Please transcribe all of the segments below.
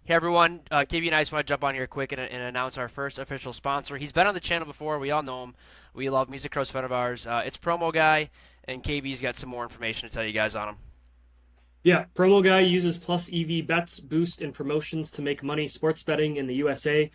Hey everyone, KB and I just want to jump on here quick and announce our first official sponsor. He's been on the channel before. We all know him. We love him. He's a close friend of ours. It's Promo Guy, and KB's got some more information to tell you guys on him. Yeah, Promo Guy uses Plus EV bets, boost, and promotions to make money sports betting in the USA.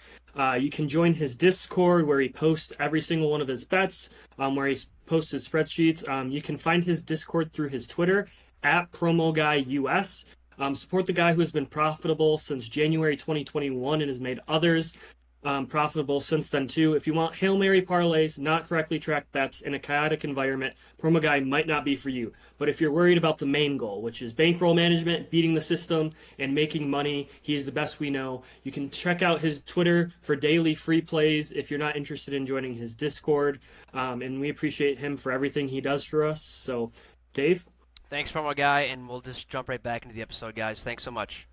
You can join his Discord where he posts every single one of his bets, where he posts his spreadsheets. You can find his Discord through his Twitter at Promo Guy US. Support the guy who has been profitable since January 2021 and has made others profitable since then too. If you want Hail Mary parlays, not correctly tracked bets in a chaotic environment, Promo Guy might not be for you. But if you're worried about the main goal, which is bankroll management, beating the system, and making money, he is the best we know. You can check out his Twitter for daily free plays if you're not interested in joining his Discord. And we appreciate him for everything he does for us. So, Dave? Thanks, Promo Guy, and we'll just jump right back into the episode, guys. Thanks so much.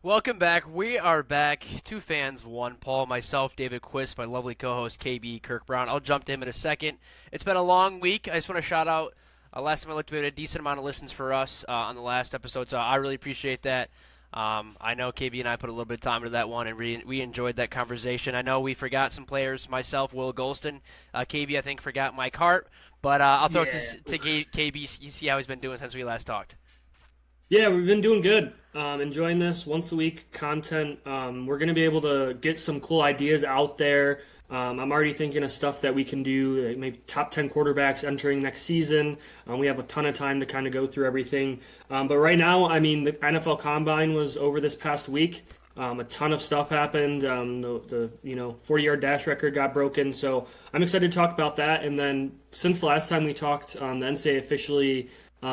Welcome back. We are back. Two fans, one Paul, myself, David Quist, my lovely co-host KB Kirk Brown. I'll jump to him in a second. It's been a long week. I just want to shout out. Last time I looked, we had a decent amount of listens for us on the last episode, so I really appreciate that. I know KB and I put a little bit of time into that one, and we enjoyed that conversation. I know we forgot some players. Myself, Will Golston. KB, I think, forgot Mike Hart, but I'll throw it to KB. You see how he's been doing since we last talked. Yeah, we've been doing good. Enjoying this once a week content. We're going to be able to get some cool ideas out there. I'm already thinking of stuff that we can do, like maybe top 10 quarterbacks entering next season. We have a ton of time to kind of go through everything. But right now, I mean, the NFL Combine was over this past week. A ton of stuff happened. The 40-yard dash record got broken. So I'm excited to talk about that. And then since the last time we talked, the NCAA officially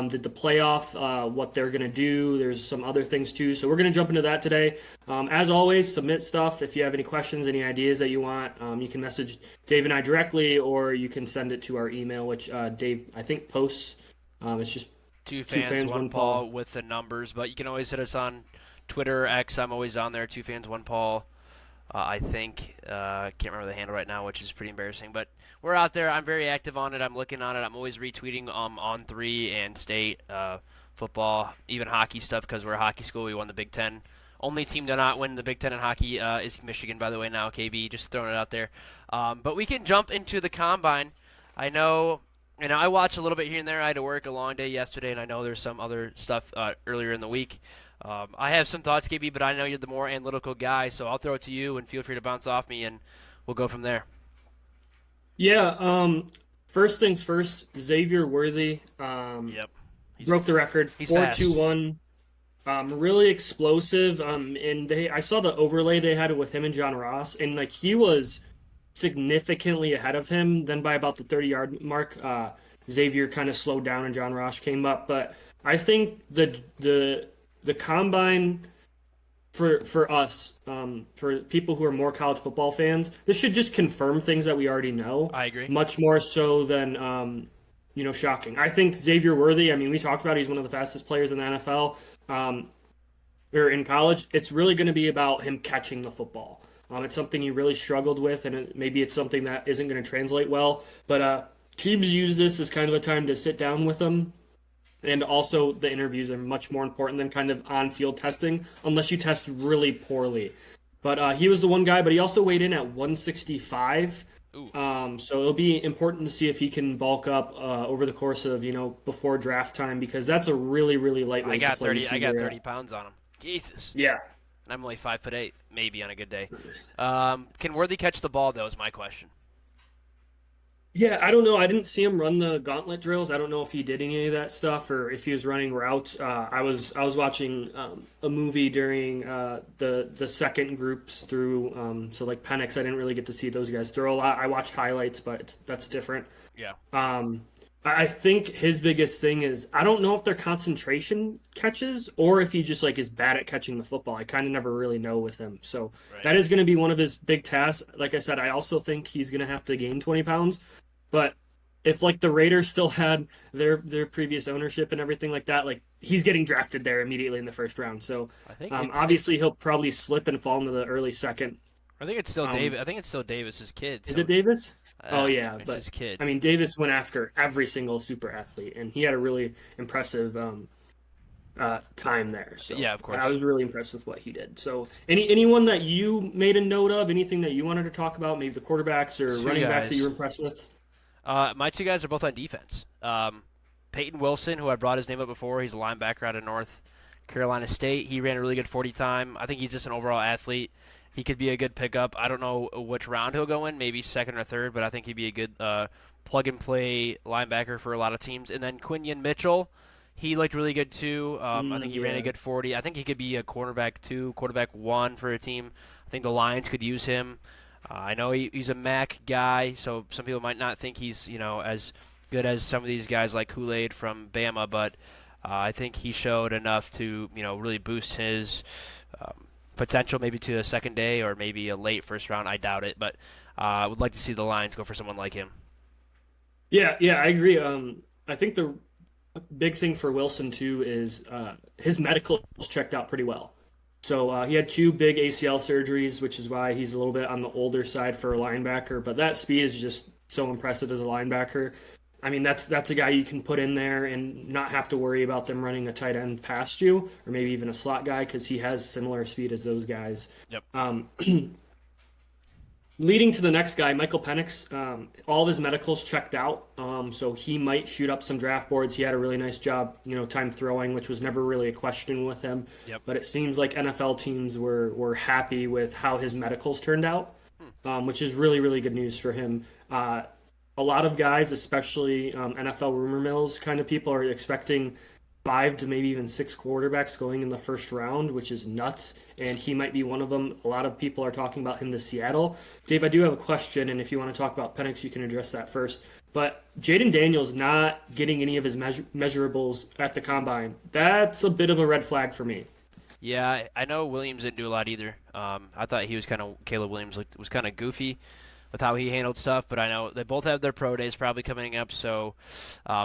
did the playoff, what they're going to do. There's some other things too. So we're going to jump into that today. As always, submit stuff. If you have any questions, any ideas that you want, you can message Dave and I directly, or you can send it to our email, which Dave, I think, posts. It's just Two two fans, fans, one one Paul. Paul with the numbers, but you can always hit us on Twitter, X. I'm always on there. Two fans, one Paul. I think can't remember the handle right now, which is pretty embarrassing. But we're out there. I'm very active on it. I'm looking on it. I'm always retweeting on three and state football, even hockey stuff because we're a hockey school. We won the Big Ten. Only team to not win the Big Ten in hockey is Michigan, by the way. Now, KB, just throwing it out there. But we can jump into the combine. I know. I watched a little bit here and there. I had to work a long day yesterday, and I know there's some other stuff earlier in the week. I have some thoughts, KB, but I know you're the more analytical guy, so I'll throw it to you and feel free to bounce off me, and we'll go from there. Yeah. First things first. Xavier Worthy Yep, he's broke the record he's fast. 4.21. Really explosive. And I saw the overlay they had with him and John Ross, and like he was significantly ahead of him. Then by about the 30-yard mark, Xavier kind of slowed down and John Ross came up. But I think the combine for us, for people who are more college football fans, this should just confirm things that we already know, I agree. much more so than shocking. I think Xavier Worthy. I mean, we talked about he's one of the fastest players in the NFL. Or in college, it's really going to be about him catching the football. It's something he really struggled with, and maybe it's something that isn't going to translate well. But teams use this as kind of a time to sit down with him. And also, the interviews are much more important than kind of on field testing, unless you test really poorly. But he was the one guy, but he also weighed in at 165. Ooh, So it'll be important to see if he can bulk up over the course of, before draft time, because that's a really, really I lightweight to got play 30. I got receiver. 30 pounds on him. Jesus, Yeah. and I'm only 5'8", maybe on a good day. Can Worthy catch the ball? Though is my question. Yeah, I don't know. I didn't see him run the gauntlet drills. I don't know if he did any of that stuff or if he was running routes. I was watching a movie during the second groups through. So like Penix, I didn't really get to see those guys throw a lot. I watched highlights, but that's different. Yeah, I think his biggest thing is I don't know if they're concentration catches or if he just like is bad at catching the football. I kind of never really know with him. So right. that is going to be one of his big tasks. Like I said, I also think he's going to have to gain 20 pounds. But if like the Raiders still had their previous ownership and everything like that, like he's getting drafted there immediately in the first round. So I think it's obviously he'll probably slip and fall into the early second. I think it's still Um, David. I think it's still Davis's kid. is it So Davis? Oh yeah, yeah, it's but his kid. I mean Davis went after every single super athlete, and he had a really impressive time there. So Yeah, of I course. was really impressed with what he did. So anyone that you made a note of, anything that you wanted to talk about, maybe the quarterbacks or Two running backs that you guys. were impressed with? My two guys are both on defense. Peyton Wilson, who I brought his name up before, he's a linebacker out of North Carolina State. He ran a really good 40 time. I think he's just an overall athlete. He could be a good pickup. I don't know which round he'll go in, maybe second or third, but I think he'd be a good plug and play linebacker for a lot of teams. And then Quinion Mitchell, he looked really good too. I think he ran a Yeah. good 40. I think he could be a quarterback two, quarterback one for a team. I think the Lions could use him. I know he's a MAC guy, so some people might not think he's as good as some of these guys like Kool-Aid from Bama, but I think he showed enough to really boost his potential, maybe to a second day or maybe a late first round. I doubt it, but I would like to see the Lions go for someone like him. Yeah, I agree. I think the big thing for Wilson too is his medicals checked out pretty well. So he had two big ACL surgeries, which is why he's a little bit on the older side for a linebacker. But that speed is just so impressive as a linebacker. I mean, that's a guy you can put in there and not have to worry about them running a tight end past you, or maybe even a slot guy because he has similar speed as those guys. Yep. Leading to the next guy, Michael Penix, all of his medicals checked out, so he might shoot up some draft boards. He had a really nice job, time throwing, which was never really a question with him. Yep. But it seems like NFL teams were happy with how his medicals turned out, Hmm. which is really really good news for him. A lot of guys, especially NFL rumor mills kind of people, are expecting five to maybe even six quarterbacks going in the first round, which is nuts. And he might be one of them. A lot of people are talking about him to Seattle. Dave, I do have a question, and if you want to talk about Penix, you can address that first. But Jaden Daniels not getting any of his measurables at the combine. That's a bit of a red flag for me. Yeah, I know Williams didn't do a lot either. I thought he was Caleb Williams was kind of goofy with how he handled stuff, but I know they both have their pro days probably coming up, so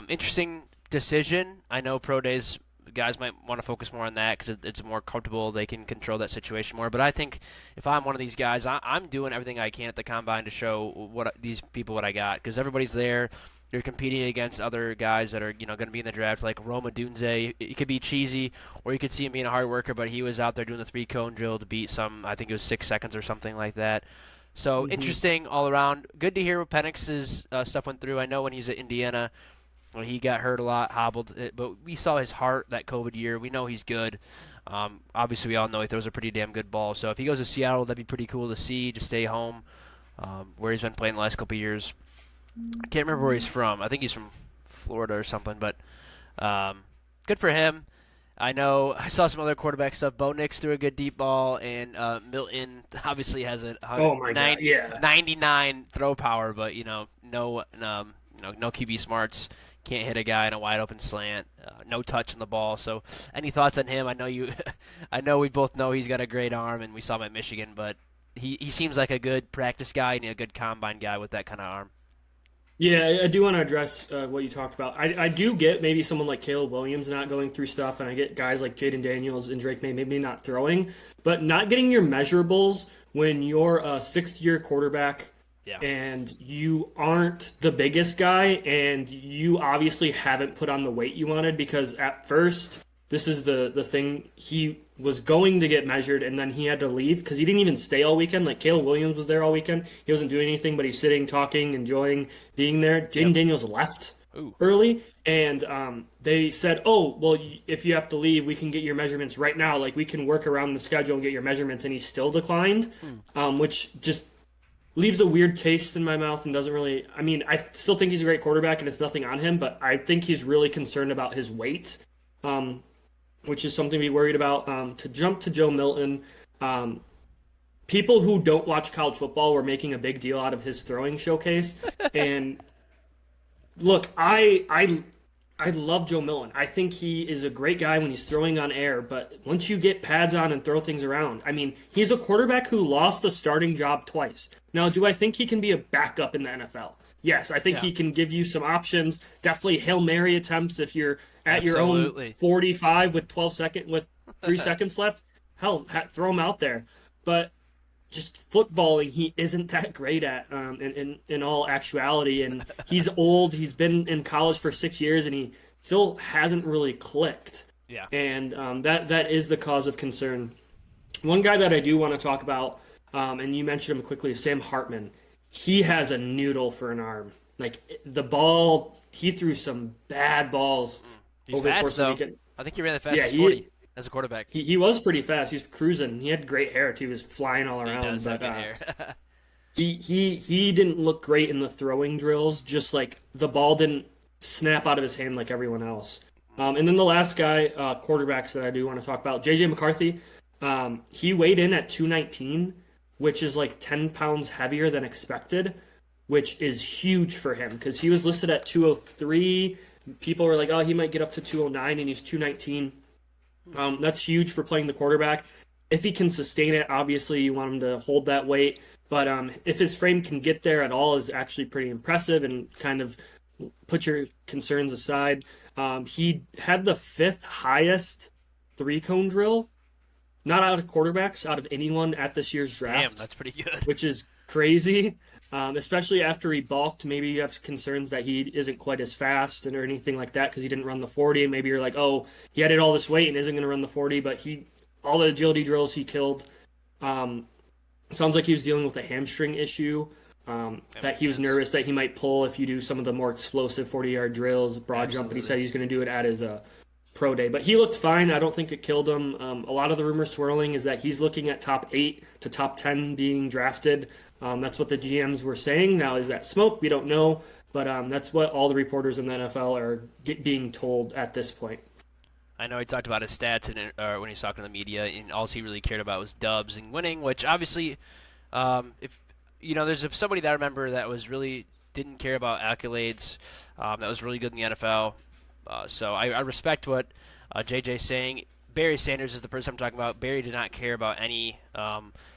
interesting decision. I know pro days guys might want to focus more on that because it's more comfortable. They can control that situation more. But I think if I'm one of these guys, I'm doing everything I can at the combine to show these people what I got because everybody's there. You're competing against other guys that are going to be in the draft, like Roma Dunze. It could be cheesy, or you could see him being a hard worker, but he was out there doing the 3-cone drill to beat some. I think it was 6 seconds or something like that. So Hmm. interesting all around. Good to hear what Penix's stuff went through. I know when he was at Indiana, well, he got hurt a lot, hobbled, but we saw his heart that COVID year. We know he's good. Obviously, we all know he throws a pretty damn good ball. So if he goes to Seattle, that'd be pretty cool to see. To stay home, where he's been playing the last couple of years. I can't remember where he's from. I think he's from Florida or something. But good for him. I know I saw some other quarterback stuff. Bo Nix threw a good deep ball, and Milton obviously has a Oh my God, yeah. 99 throw power, but no QB smarts. Can't hit a guy in a wide open slant. No touch on the ball. So, any thoughts on him? I know you. I know we both know he's got a great arm, and we saw him at Michigan, but he seems like a good practice guy and a good combine guy with that kind of arm. Yeah, I do want to address what you talked about. I do get maybe someone like Caleb Williams not going through stuff, and I get guys like Jaden Daniels and Drake May maybe not throwing, but not getting your measurables when you're a sixth-year quarterback Yeah. and you aren't the biggest guy, and you obviously haven't put on the weight you wanted because at first this is the thing he was going to get measured and then he had to leave because he didn't even stay all weekend. Like Caleb Williams was there all weekend. He wasn't doing anything, but he's sitting, talking, enjoying being there. Yep. Jaden Daniels left Ooh. early, and they said, "Oh, well, if you have to leave, we can get your measurements right now. Like we can work around the schedule and get your measurements." And he still declined, Hmm. which just leaves a weird taste in my mouth and doesn't really. I mean, I still think he's a great quarterback, and it's nothing on him, but I think he's really concerned about his weight. Um, which is something to be worried about. To jump to Joe Milton, um, people who don't watch college football were making a big deal out of his throwing showcase. And look, I I love Joe Milton. I think he is a great guy when he's throwing on air, but once you get pads on and throw things around, I mean, he's a quarterback who lost a starting job twice. Now, do I think he can be a backup in the NFL? Yes, I think Yeah, he can give you some options. Definitely Hail Mary attempts if you're at your own absolutely. 45 with 3 seconds left. Hell, throw him out there. But just footballing he isn't that great at in all actuality, and he's old. He's been in college for 6 years and he still hasn't really clicked, Yeah. and that is the cause of concern. One guy that I do want to talk about, and you mentioned him quickly, is Sam Hartman. He has a noodle for an arm. Like the ball, he threw some bad balls He's over the fast course of the though. weekend. I think he ran the Yeah, fastest 40 as a quarterback. he was pretty fast. He was cruising. He had great hair too. He was flying all He around. does have But good hair. he didn't look great in the throwing drills. Just like the ball didn't snap out of his hand like everyone else. And then the last guy, quarterbacks that I do want to talk about, JJ McCarthy. He weighed in at 219, which is like 10 pounds heavier than expected, which is huge for him because he was listed at 203. People were like, oh, he might get up to 209, and he's 219. That's huge for playing the quarterback. If he can sustain it, obviously you want him to hold that weight. But if his frame can get there at all, is actually pretty impressive and kind of put your concerns aside. He had the fifth highest three cone drill, not out of quarterbacks, out of anyone at this year's Damn, draft, that's pretty good. which is crazy. Especially after he balked. Maybe you have concerns that he isn't quite as fast or anything like that because he didn't run the 40. And maybe you're like, oh, he added all this weight and isn't going to run the 40. But all the agility drills he killed. Um, Sounds like he was dealing with a hamstring issue. That That makes he was sense. nervous that he might pull if you do some of the more explosive 40-yard drills, broad jump. But he said Absolutely. he's going to do it at his pro day. But he looked fine. I don't think it killed him. A lot of the rumors swirling is that he's looking at top 8 to top 10 being drafted. That's what the GMs were saying. Now, is that smoke? We don't know. But that's what all the reporters in the NFL are being told at this point. I know he talked about his stats when he was talking to the media, and all he really cared about was dubs and winning, which obviously, if there's somebody that I remember that was really didn't care about accolades, that was really good in the NFL. So I respect what JJ's saying. Barry Sanders is the person I'm talking about. Barry did not care about any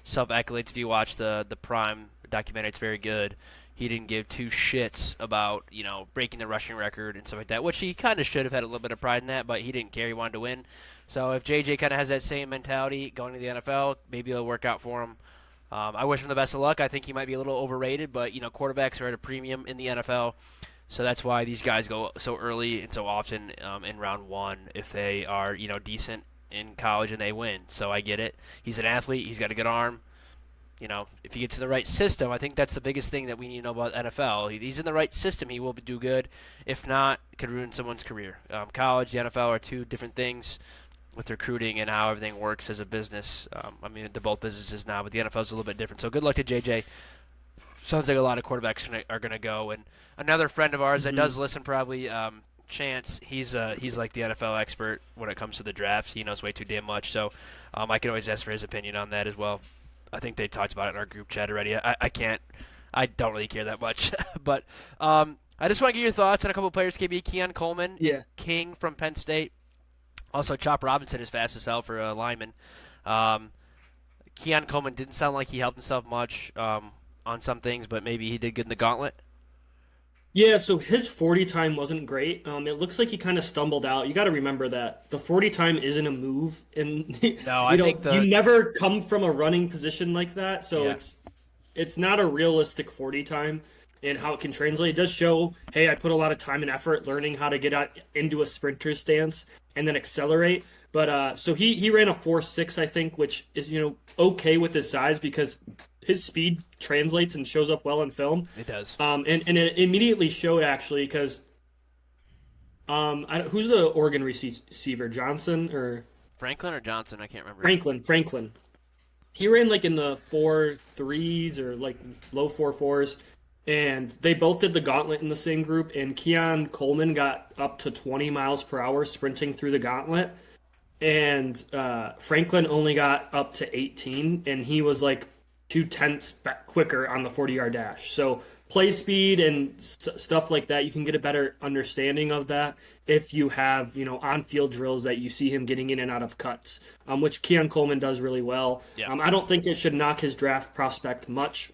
self accolades. If you watch the Prime documentary, it's very good. He didn't give two shits about breaking the rushing record and stuff like that, which he kind of should have had a little bit of pride in that, but he didn't care. He wanted to win. So if JJ kind of has that same mentality going to the NFL, maybe it'll work out for him. I wish him the best of luck. I think he might be a little overrated, but quarterbacks are at a premium in the NFL. So that's why these guys go so early and so often in round one if they are decent in college and they win. So I get it. He's an athlete. He's got a good arm. If he gets in the right system, I think that's the biggest thing that we need to know about NFL. He's in the right system, he will do good. If not, it could ruin someone's career. College, the NFL are two different things with recruiting and how everything works as a business. I mean, they're both businesses now, but the NFL is a little bit different. So good luck to JJ. Sounds like a lot of quarterbacks are going to go. And another friend of ours that Mm-hmm. does listen probably, Chance, he's like the NFL expert when it comes to the draft. He knows way too damn much. So I can always ask for his opinion on that as well. I think they talked about it in our group chat already. I don't really care that much. But I just want to get your thoughts on a couple of players. KB, Keon Coleman, Yeah. King from Penn State. Also, Chop Robinson is fast as hell for a lineman. Keon Coleman didn't sound like he helped himself much on some things, but maybe he did good in the gauntlet. Yeah, so his 40 time wasn't great. It looks like he kind of stumbled out. You got to remember that the 40 time isn't a move, and No, I think you the never come from a running position like that. So yeah. it's not a realistic 40 time and how it can translate. It does show, hey, I put a lot of time and effort learning how to get out into a sprinter stance and then accelerate. But so he ran a 4.6, I think, which is okay with his size because his speed translates and shows up well in film. It does. And it immediately showed actually because who's the Oregon receiver, Johnson or Franklin or Johnson? I can't remember. Franklin. He ran like in the 4.3s or like low 4.4s, and they both did the gauntlet in the same group. And Keon Coleman got up to 20 miles per hour sprinting through the gauntlet, and Franklin only got up to 18, and he was like 2/10 quicker on the 40-yard dash. So play speed and stuff like that, you can get a better understanding of that if you have, on-field drills that you see him getting in and out of cuts, which Keon Coleman does really well. Yeah. I don't think it should knock his draft prospect much.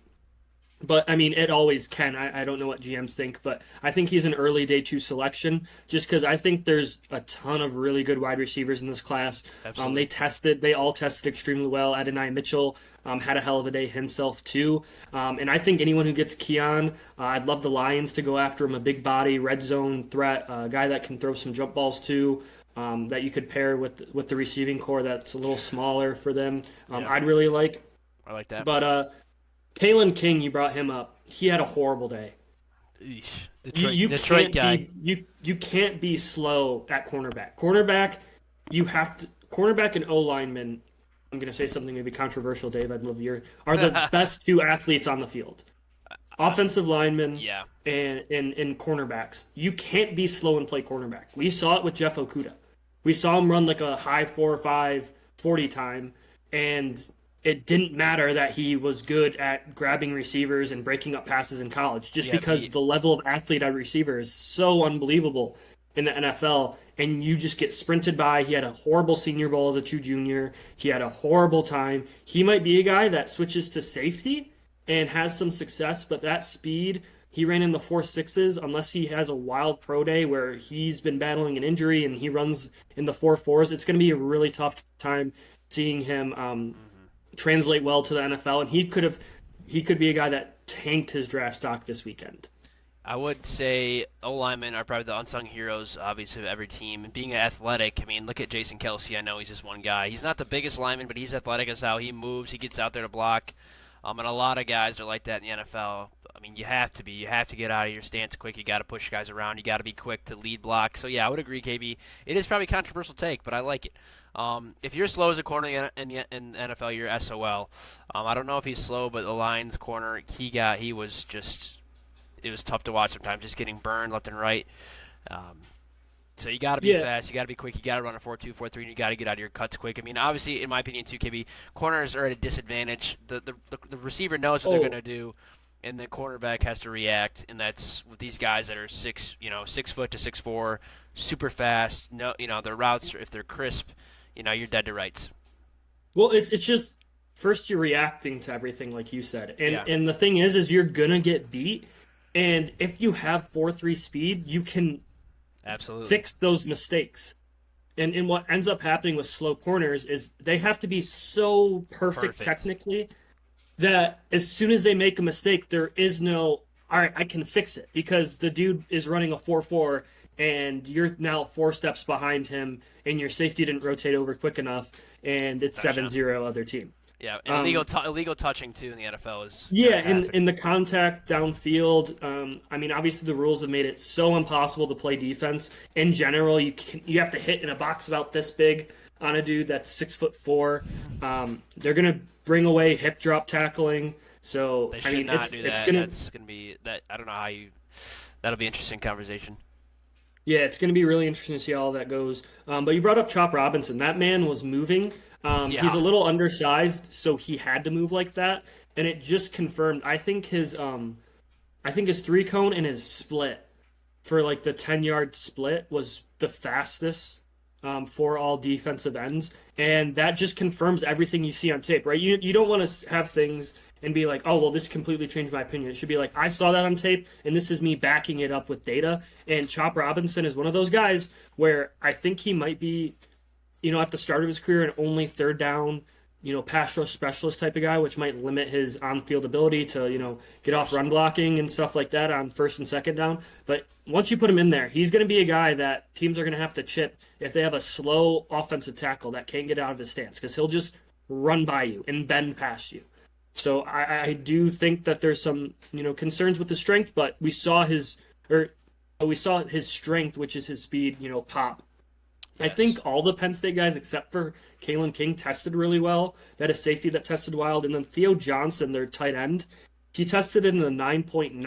But I mean, it always can. I don't know what GMs think, but I think he's an early day two selection just because I think there's a ton of really good wide receivers in this class. Absolutely. They all tested extremely well. Adonai Mitchell had a hell of a day himself too. And I think anyone who gets Keon, I'd love the Lions to go after him. A big body, red zone threat, a guy that can throw some jump balls too. That you could pair with the receiving core that's a little smaller for them. Yeah. I'd really like. I like that. But Kalen King, you brought him up. He had a horrible day. Eesh. You Detroit guy. can't be you can't be slow at cornerback. Cornerback, you have to cornerback and O lineman. I'm gonna say something maybe controversial, Dave. I'd love your are the best two athletes on the field. Offensive linemen Yeah. and cornerbacks. You can't be slow and play cornerback. We saw it with Jeff Okuda. We saw him run like a high 4.5 40 time, and it didn't matter that he was good at grabbing receivers and breaking up passes in college, just Yeah, because the level of athlete at receiver is so unbelievable in the NFL, and you just get sprinted by. He had a horrible Senior Bowl as a true junior. He had a horrible time. He might be a guy that switches to safety and has some success, but that speed, he ran in the 4.6s unless he has a wild pro day where he's been battling an injury and he runs in the 4.4s. It's going to be a really tough time seeing him translate well to the NFL, and he could be a guy that tanked his draft stock this weekend. I would say O linemen are probably the unsung heroes, obviously, of every team. And being athletic, I mean, look at Jason Kelsey. I know he's just one guy. He's not the biggest lineman, but he's athletic as how he moves. He gets out there to block. And a lot of guys are like that in the NFL. I mean, you have to be. You have to get out of your stance quick. You got to push guys around. You got to be quick to lead block. So yeah, I would agree, KB. It is probably a controversial take, but I like it. If you're slow as a corner in the NFL, you're SOL. I don't know if he's slow, but the Lions corner he was just. It was tough to watch sometimes, just getting burned left and right. So you got to be fast, you got to be quick, you got to run a 4.2, 4.3, and you got to get out of your cuts quick. I mean, obviously, in my opinion, too, KB, corners are at a disadvantage. The receiver knows what they're going to do, and the cornerback has to react. And that's with these guys that are 6 foot to 6'4", super fast. No, their routes, if they're crisp, you're dead to rights. Well, it's just first you're reacting to everything like you said, and Yeah. and the thing is you're gonna get beat, and if you have 4.3 speed, you can Absolutely fix those mistakes. And what ends up happening with slow corners is they have to be so perfect technically that as soon as they make a mistake, there is no, all right, I can fix it because the dude is running a 4.4 and you're now 4 steps behind him and your safety didn't rotate over quick enough and it's 7-0 other team. Yeah, and illegal touching too in the NFL is in the contact downfield. I mean, obviously the rules have made it so impossible to play defense. In general, you have to hit in a box about this big on a dude that's 6'4". They're gonna bring away hip drop tackling. So they should not do that. That's gonna be that. I don't know how you. That'll be an interesting conversation. Yeah, it's going to be really interesting to see how all that goes. But you brought up Chop Robinson. That man was moving. He's a little undersized, so he had to move like that, and it just confirmed. I think his 3-cone and his split for like the 10-yard split was the fastest for all defensive ends, and that just confirms everything you see on tape, right? You don't want to have things and be like, oh, well, this completely changed my opinion. It should be like, I saw that on tape, and this is me backing it up with data. And Chop Robinson is one of those guys where I think he might be, at the start of his career, an only third down, pass rush specialist type of guy, which might limit his on-field ability to, get off run blocking and stuff like that on first and second down. But once you put him in there, he's going to be a guy that teams are going to have to chip if they have a slow offensive tackle that can't get out of his stance because he'll just run by you and bend past you. So I do think that there's some, concerns with the strength, but we saw his strength, which is his speed, pop. Yes. I think all the Penn State guys, except for Kalen King, tested really well. That is safety that tested wild. And then Theo Johnson, their tight end, he tested in the 9.99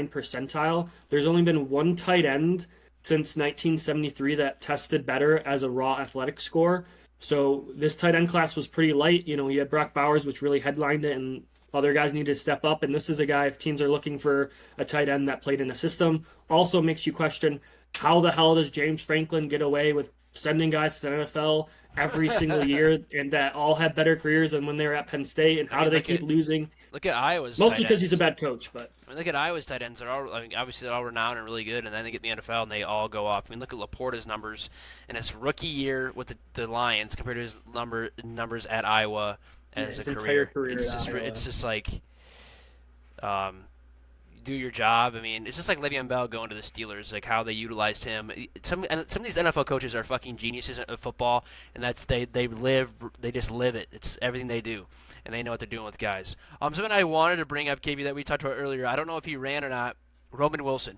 percentile. There's only been one tight end since 1973 that tested better as a raw athletic score. So this tight end class was pretty light. You had Brock Bowers, which really headlined it, and Other guys need to step up, and this is a guy, if teams are looking for a tight end that played in a system, also makes you question how the hell does James Franklin get away with sending guys to the NFL every single year and that all have better careers than when they were at Penn State, and I how do mean, they keep losing? look at Iowa's Mostly tight because he's a ends. bad coach, but I mean, look at Iowa's tight ends. They're all, I mean, obviously they're all renowned and really good, and then they get in the NFL and they all go off. I mean, look at Laporta's numbers in his rookie year with the Lions compared to his numbers at Iowa yeah, as a his entire career. career It's at just Iowa. it's just like um, do your job. I mean, it's just like Le'Veon Bell going to the Steelers, like how they utilized him. Some of these NFL coaches are fucking geniuses of football, and that's they just live it. It's everything they do, and they know what they're doing with guys. Something I wanted to bring up, KB, that we talked about earlier. I don't know if he ran or not. Roman Wilson.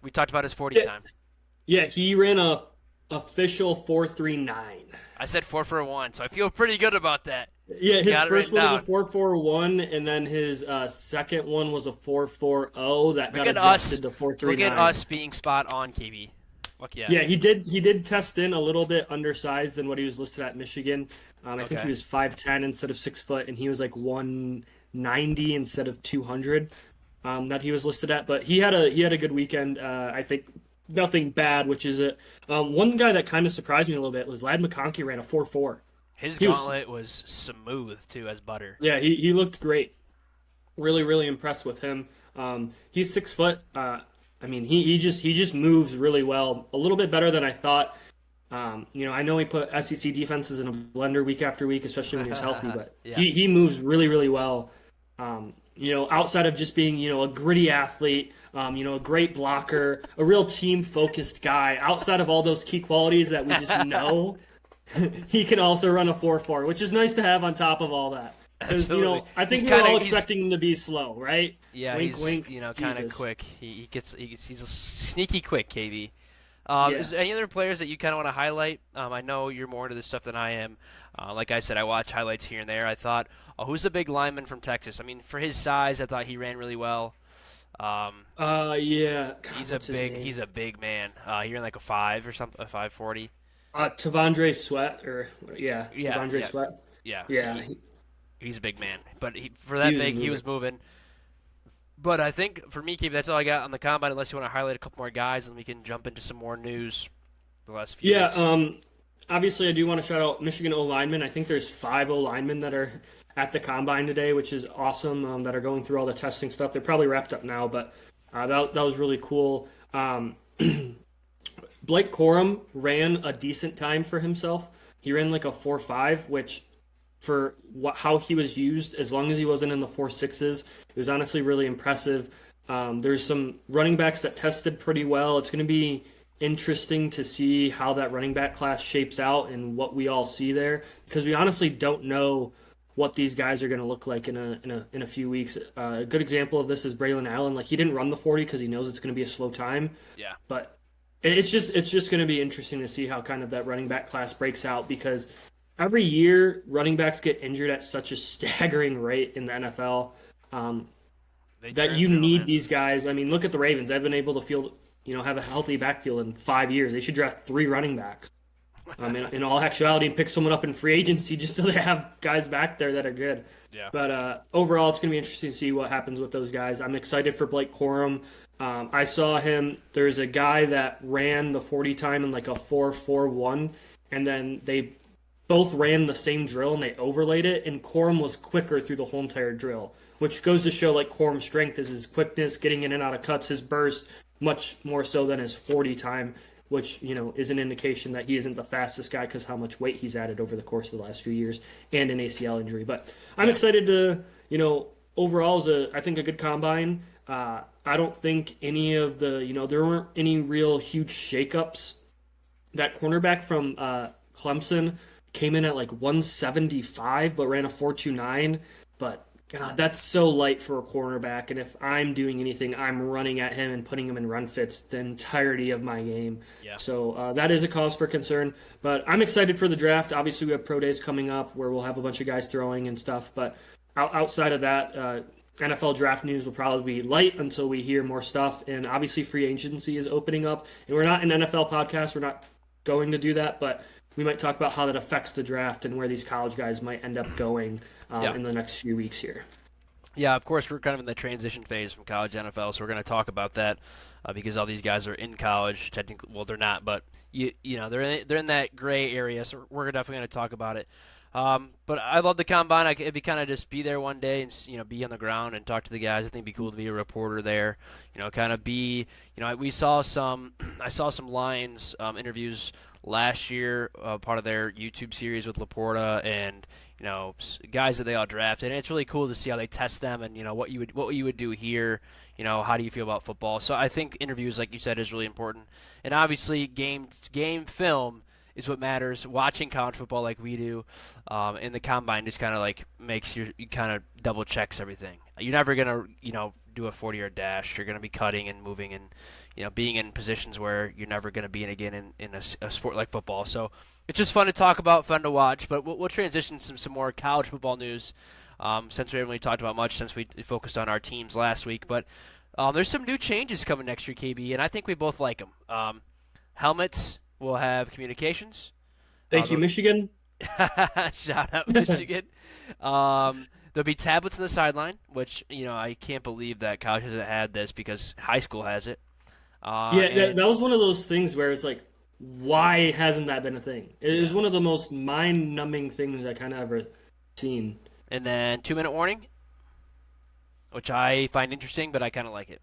We talked about his 40 Yeah, time. yeah, he ran a official 4.39. I said 4 for 1, so I feel pretty good about that. Yeah, his Got it first written one was a down. 4.41, and then his second one was a 4.40 that Look got at us. adjusted to Look at 4.39. us being spot on, KB. Fuck yeah. Yeah, he did test in a little bit undersized than what he was listed at Michigan. I think he Okay. was 5'10" instead of 6 foot, and he was like 190 instead of 200 that he was listed at. But he had a good weekend. I think nothing bad, which is it. One guy that kind of surprised me a little bit was Lad McConkey ran a 4.4. His He was gauntlet was smooth too as butter. Yeah, he looked great. Really, really impressed with him. He's 6 foot. I mean, he just moves really well. A little bit better than I thought. I know he put SEC defenses in a blender week after week, especially when he was healthy, but Yeah. he moves really, really well. Outside of just being, a gritty athlete, a great blocker, a real team focused guy, outside of all those key qualities that we just know, he can also run a 4.4, which is nice to have on top of all that. Because, Absolutely. I think He's we were kinda- all he's- expecting him to be slow, right? Yeah, Wink, he's wink. kind of Jesus. quick. He's a sneaky quick, KV. Yeah. Is there any other players that you kind of want to highlight? I know you're more into this stuff than I am. Like I said, I watch highlights here and there. I thought, who's the big lineman from Texas? I mean, for his size, I thought he ran really well. Um, Yeah. God, he's what's his name? he's a big man. He ran like a 5 or something, a 540. Tavondre Sweat, Yeah, Tavondre yeah, Sweat. yeah. Yeah, He's a big man, but for he that was big, he moving. was moving. But I think for me, Keith, that's all I got on the combine. Unless you want to highlight a couple more guys, and we can jump into some more news the last few Yeah, weeks. obviously I do want to shout out Michigan O linemen. I think there's 5 O linemen that are at the combine today, which is awesome. That are going through all the testing stuff. They're probably wrapped up now, but that was really cool. Blake Corum ran a decent time for himself. He ran like a 4.5, which for how he was used, as long as he wasn't in the 4.6s, it was honestly really impressive. There's some running backs that tested pretty well. It's going to be interesting to see how that running back class shapes out and what we all see there, because we honestly don't know what these guys are going to look like in a few weeks. A good example of this is Braylon Allen. Like, he didn't run the 40 because he knows it's going to be a slow time, Yeah, but it's just going to be interesting to see how kind of that running back class breaks out, because every year running backs get injured at such a staggering rate in the NFL, they that churn you through 'em, need man. these guys. I mean, look at the Ravens. They've been able to have a healthy backfield in 5 years. They should draft 3 running backs. In all actuality, and pick someone up in free agency just so they have guys back there that are good. Yeah, But overall, it's going to be interesting to see what happens with those guys. I'm excited for Blake Corum. I saw him. There's a guy that ran the 40 time in like a 4.41, and then they both ran the same drill and they overlaid it, and Corum was quicker through the whole entire drill, which goes to show like Corum's strength is his quickness, getting in and out of cuts, his burst, much more so than his 40 time, which is an indication that he isn't the fastest guy because how much weight he's added over the course of the last few years and an ACL injury. But I'm excited to, overall is I think a good combine. I don't think any of the, there weren't any real huge shakeups. That cornerback from Clemson came in at like 175 but ran a 4.29. But God, that's so light for a cornerback. And if I'm doing anything, I'm running at him and putting him in run fits the entirety of my game. yeah. So that is a cause for concern. But I'm excited for the draft. Obviously, we have pro days coming up where we'll have a bunch of guys throwing and stuff. But outside of that, NFL draft news will probably be light until we hear more stuff. And obviously, free agency is opening up. And we're not an NFL podcast. We're not going to do that, but we might talk about how that affects the draft and where these college guys might end up going Yeah. in the next few weeks here. Yeah, of course, we're kind of in the transition phase from college to NFL, so we're going to talk about that because all these guys are in college. Technically, well, they're not, but you know they're in that gray area, so we're definitely going to talk about it. But I love the combine. It'd be kind of just be there one day and be on the ground and talk to the guys. I think it'd be cool to be a reporter there. Kind of be. We saw some. I saw some Lions interviews last year, part of their YouTube series with Laporta and guys that they all drafted, and it's really cool to see how they test them and what you would do here. How do you feel about football? So I think interviews, like you said, is really important, and obviously game film is what matters. Watching college football like we do, in the combine just kind of like makes you kind of double checks everything. You're never gonna do a 40-yard dash. You're gonna be cutting and moving and being in positions where you're never gonna be in again in a sport like football. So it's just fun to talk about, fun to watch. But we'll transition to some more college football news, since we haven't really talked about much since we focused on our teams last week. But there's some new changes coming next year, KB, and I think we both like them. Helmets will have communications. Thank you, Michigan. Shout out Michigan. There'll be tablets on the sideline, which I can't believe that college hasn't had this because high school has it. That was one of those things where it's like, why hasn't that been a thing? It is one of the most mind-numbing things I kind of ever seen. And then 2-minute warning, which I find interesting, but I kind of like it.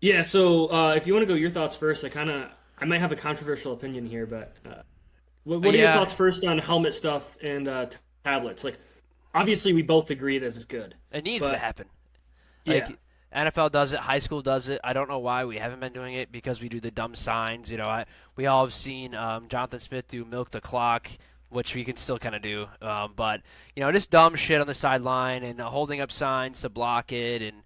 Yeah, so if you want to go your thoughts first, I might have a controversial opinion here, but what are your thoughts first on helmet stuff and tablets? Like, obviously, we both agree that it's good. It needs to happen. Yeah. NFL does it. High school does it. I don't know why we haven't been doing it because we do the dumb signs. We all have seen Jonathan Smith do milk the clock, which we can still kind of do. But just dumb shit on the sideline and holding up signs to block it, and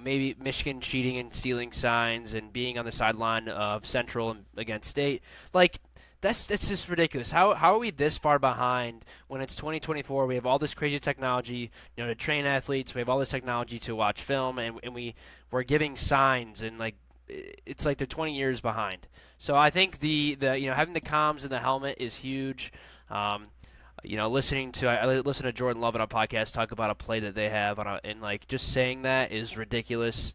maybe Michigan cheating and stealing signs and being on the sideline of Central and against State. Like, that's just ridiculous. How are we this far behind when it's 2024? We have all this crazy technology, to train athletes. We have all this technology to watch film, and we're giving signs, and like it's like they're 20 years behind. So I think the having the comms in the helmet is huge. I listen to Jordan Love on a podcast talk about a play that they have and like just saying that is ridiculous.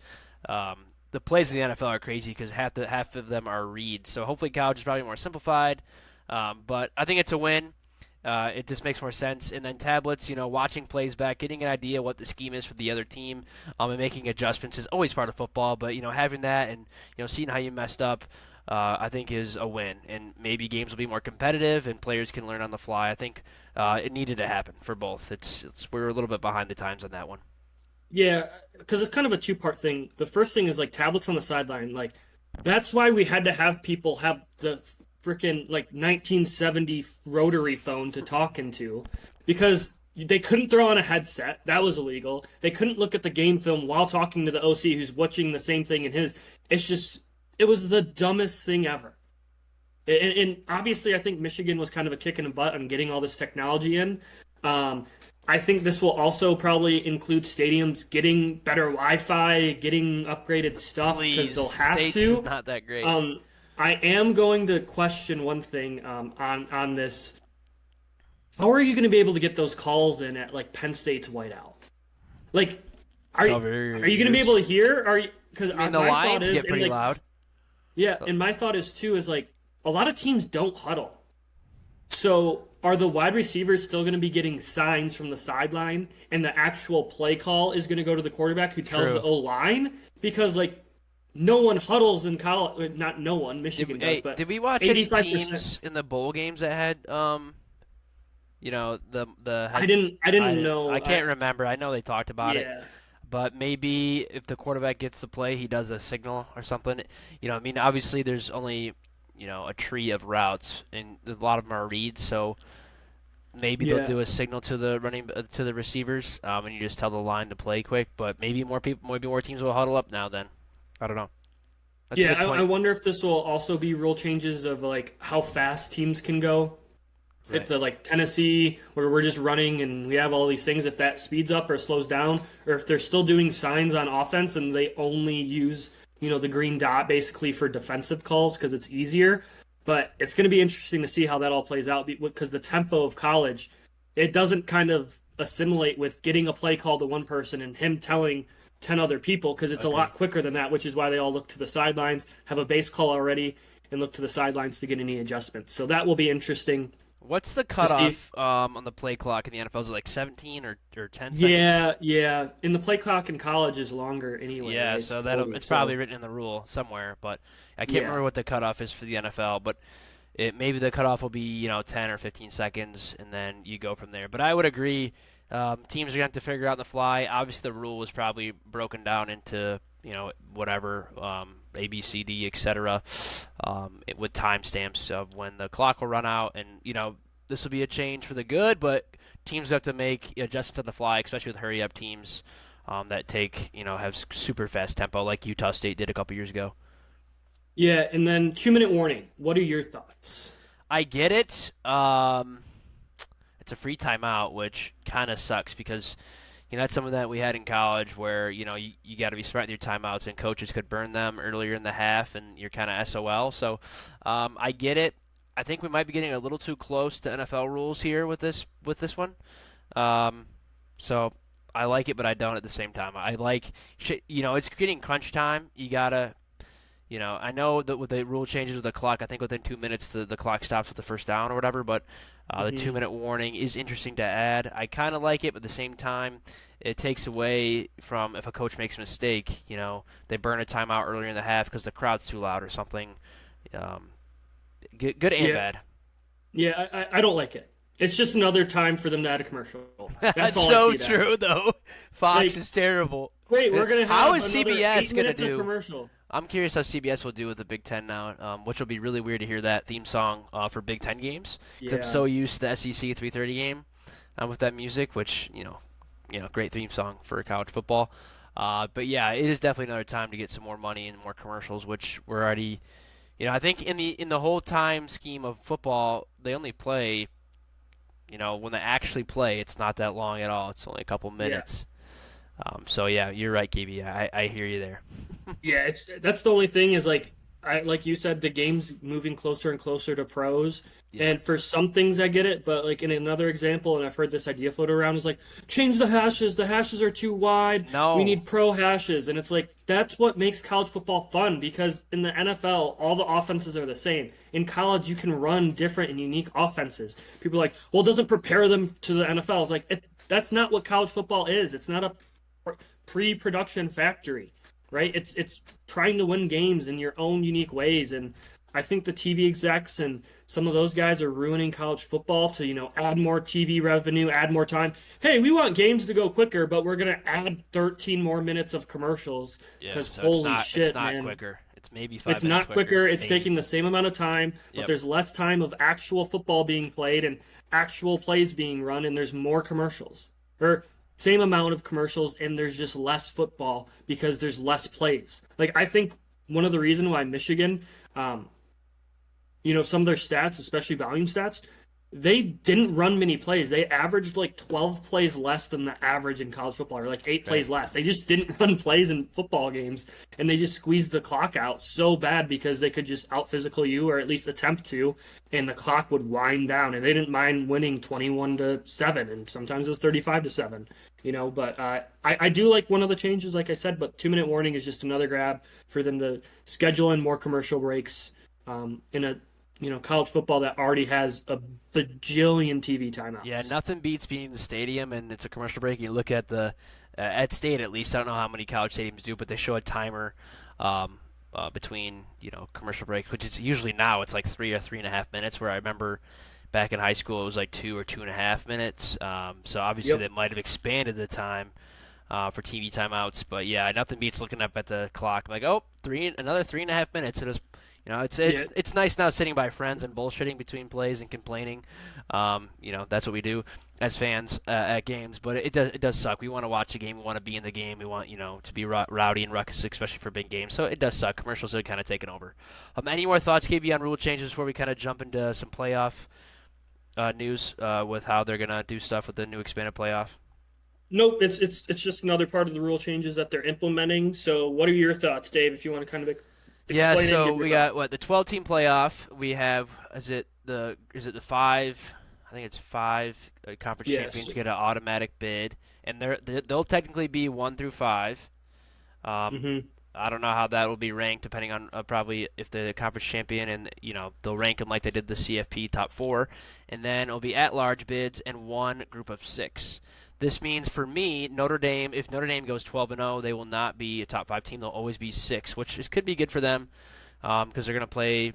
The plays in the NFL are crazy because half of them are reads. So hopefully college is probably more simplified. But I think it's a win. It just makes more sense. And then tablets, watching plays back, getting an idea what the scheme is for the other team, and making adjustments is always part of football. But having that and seeing how you messed up, I think is a win. And maybe games will be more competitive and players can learn on the fly. I think it needed to happen for both. We're a little bit behind the times on that one. Yeah, because it's kind of a two-part thing. The first thing is like tablets on the sideline. Like, that's why we had to have people have the freaking like 1970 rotary phone to talk into, because they couldn't throw on a headset. That was illegal. They couldn't look at the game film while talking to the OC who's watching the same thing in his. It was the dumbest thing ever. And obviously, I think Michigan was kind of a kick in the butt on getting all this technology in. I think this will also probably include stadiums getting better Wi-Fi, getting upgraded stuff because they'll have States to. Is not that great. I am going to question one thing on this. How are you going to be able to get those calls in at like Penn State's whiteout? Like, are you going to be able to hear? Because the lines get pretty loud. Yeah, and my thought is like a lot of teams don't huddle. So are the wide receivers still going to be getting signs from the sideline, and the actual play call is going to go to the quarterback who tells the O-line? Because like no one huddles in college. Not no one. Michigan does, but did we watch 85%. Any teams in the bowl games that had I didn't know. I can't remember. I know they talked about it. But maybe if the quarterback gets the play, he does a signal or something. Obviously there's only a tree of routes, and a lot of them are reads. So maybe they'll do a signal to the receivers, and you just tell the line to play quick. But maybe more teams will huddle up now. Then I don't know. That's I wonder if this will also be rule changes of like how fast teams can go. Right. If the like Tennessee, where we're just running and we have all these things, if that speeds up or slows down, or if they're still doing signs on offense and they only use the green dot basically for defensive calls because it's easier. But it's going to be interesting to see how that all plays out because the tempo of college, it doesn't kind of assimilate with getting a play called to one person and him telling 10 other people because it's a Agreed. lot quicker than that, which is why they all look to the sidelines, have a base call already, and look to the sidelines to get any adjustments. So that will be interesting What's the to see. cutoff on the play clock in the NFL? Is it like 17 or 10 seconds? Yeah, yeah. And the play clock in college is longer anyway, Yeah, right? It's so that'll 40. it's probably So, written in the rule somewhere, but I can't yeah. remember what the cutoff is for the NFL. But it maybe the cutoff will be 10 or 15 seconds, and then you go from there. But I would agree, teams are going to have to figure out on the fly. Obviously, the rule was probably broken down into whatever A, B, C, D, etc. With timestamps of when the clock will run out, and this will be a change for the good, but teams have to make adjustments on the fly, especially with hurry up teams that have super fast tempo like Utah State did a couple years ago. Yeah, and then 2-minute warning. What are your thoughts? I get it. It's a free timeout, which kind of sucks because that's something that we had in college where you got to be smart with your timeouts, and coaches could burn them earlier in the half, and you're kind of SOL. So I get it. I think we might be getting a little too close to NFL rules here with this one. Um, so I like it, but I don't at the same time. I like, it's getting crunch time. You gotta, I know that with the rule changes with the clock, I think within 2 minutes the clock stops with the first down or whatever. But the Hmm. 2 minute warning is interesting to add. I kind of like it, but at the same time, it takes away from if a coach makes a mistake. They burn a timeout earlier in the half because the crowd's too loud or something. Um, good and Yeah, bad. yeah, I don't like it. It's just another time for them to add a commercial. That's That's all I so see it as. true, though. Fox Like, is terrible. wait, we're gonna How have is another eight CBS gonna minutes of do? commercial. I'm curious how CBS will do with the Big Ten now, which will be really weird to hear that theme song for Big Ten games because I'm Yeah, so used to the SEC 3:30 game with that music, which great theme song for college football. But yeah, it is definitely another time to get some more money and more commercials, which we're already. I think in the whole time scheme of football, they only play. When they actually play, it's not that long at all. It's only a couple yeah. minutes. So yeah, you're right, KB. I hear you there. Yeah, it's that's the only thing is like you said, the game's moving closer and closer to pros. Yeah. And for some things I get it, but like in another example, and I've heard this idea floated around, is like change the hashes. The hashes are too wide. We No. need pro hashes. And it's like that's what makes college football fun because in the NFL, all the offenses are the same. In college, you can run different and unique offenses. People are like, well, it doesn't prepare them to the NFL. It's like that's not what college football is. It's not a pre-production factory, right? It's trying to win games in your own unique ways, and I think the TV execs and some of those guys are ruining college football to add more TV revenue, add more time. Hey, we want games to go quicker, but we're gonna add 13 more minutes of commercials Yeah. because So it's holy not shit, man. quicker. It's maybe five It's minutes not quicker. quicker. It's Maybe. taking the same amount of time, but Yep. there's less time of actual football being played and actual plays being run, and there's more commercials. Or same amount of commercials, and there's just less football because there's less plays. Like I think one of the reason why Michigan, um, some of their stats, especially volume stats, they didn't run many plays. They averaged like 12 plays less than the average in college football, or like eight Right. plays less. They just didn't run plays in football games, and they just squeezed the clock out so bad because they could just out physical you, or at least attempt to, and the clock would wind down. And they didn't mind winning 21-7, and sometimes it was 35-7. But I do like one of the changes, like I said, but 2-minute warning is just another grab for them to schedule in more commercial breaks in a college football that already has a bajillion TV Yeah. timeouts. Nothing beats being in the stadium and it's a commercial break. You look at at state at least. I don't know how many college stadiums do, but they show a timer between commercial breaks, which is usually now it's like 3 or 3.5 minutes. Where I remember back in high school it was like 2 or 2.5 minutes. So obviously Yep. they might have expanded the time for TV timeouts. But yeah, nothing beats looking up at the clock like, oh, another 3.5 minutes. It is, Yeah. it's nice now sitting by friends and bullshitting between plays and complaining. That's what we do as fans at games. But it does suck. We want to watch the game. We want to be in the game. We want to be rowdy and ruckus, especially for big games. So it does suck. Commercials are kind of taken over. Any more thoughts, KB, on rule changes before we kind of jump into some playoff news with how they're gonna do stuff with the new expanded playoff? Nope. It's just another part of the rule changes that they're implementing. So, what are your thoughts, Dave? If you want to kind of Yeah, Explain it and so give your we thought. got what the 12 team playoff. We have is it the five? I think it's five conference Yes. champions get an automatic bid, and they'll technically be 1 through 5. Um, Mm-hmm. I don't know how that will be ranked, depending on probably if the conference champion, and they'll rank them like they did the CFP top four, and then it'll be at large bids and one group of 6. This means for me, Notre Dame, if Notre Dame goes 12-0, they will not be a top 5 team. They'll always be 6, could be good for them because they're going to play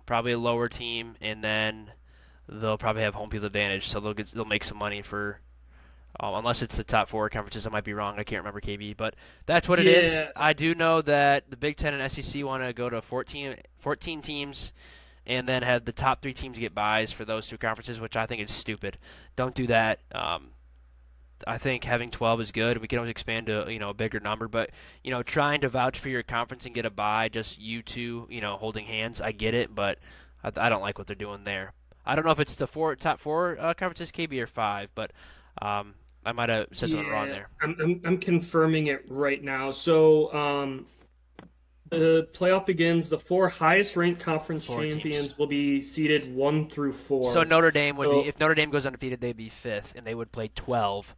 probably a lower team, and then they'll probably have home field advantage, so they'll make some money for unless it's the top 4 conferences. I might be wrong. I can't remember KB, but that's what it is. Yeah. I do know that the Big Ten and SEC want to go to 14 teams and then have the top 3 teams get buys for those 2 conferences, which I think is stupid. Don't do that. I think having 12 is good. We can always expand to a bigger number, but trying to vouch for your conference and get a bye, just you two holding hands. I get it, but I don't like what they're doing there. I don't know if it's the top 4 conferences, KB, or 5, but I might have said something wrong Yeah. there. I'm confirming it right now. So the playoff begins. The 4 highest ranked conference 4 teams. champions will be seeded 1 through So 4. Notre Dame would be, So if Notre Dame goes undefeated, they'd be 5th, and they would play 12,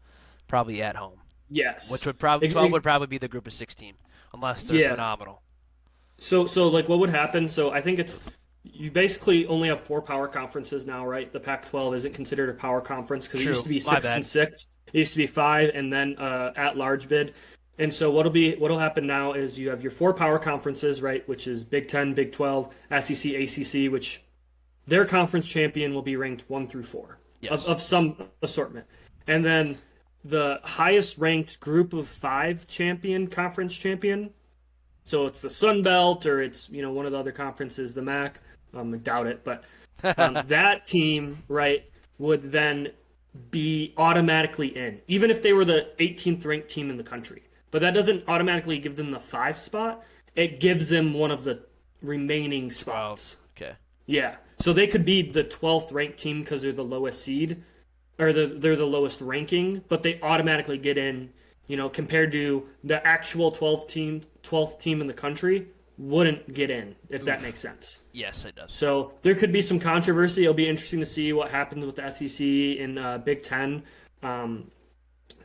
probably at home. yes. Which would probably 12 would probably be the group of 6 team, unless they're Yeah. phenomenal. So like what would happen? So I think it's you basically only have 4 power conferences now, right? The Pac-12 isn't considered a power conference because it True. used to be My 6 and bad. 6. It used to be 5 and then at large bid. And so what'll happen now is you have your 4 power conferences, right? Which is Big 10, Big 12, SEC, ACC, which their conference champion will be ranked 1 through 4 Yes. of some assortment. And then the highest ranked group of 5 champion, conference champion. So it's the Sun Belt or it's, one of the other conferences, the MAC. I doubt it, but that team, right, would then be automatically in, even if they were the 18th ranked team in the country. But that doesn't automatically give them the 5 spot. It gives them one of the remaining 12. spots. Okay. Yeah. So they could be the 12th ranked team because they're the lowest seed, or they're the lowest ranking, but they automatically get in, compared to the actual 12th team in the country wouldn't get in, if that makes sense. Yes, it does. So there could be some controversy. It'll be interesting to see what happens with the SEC and Big Ten.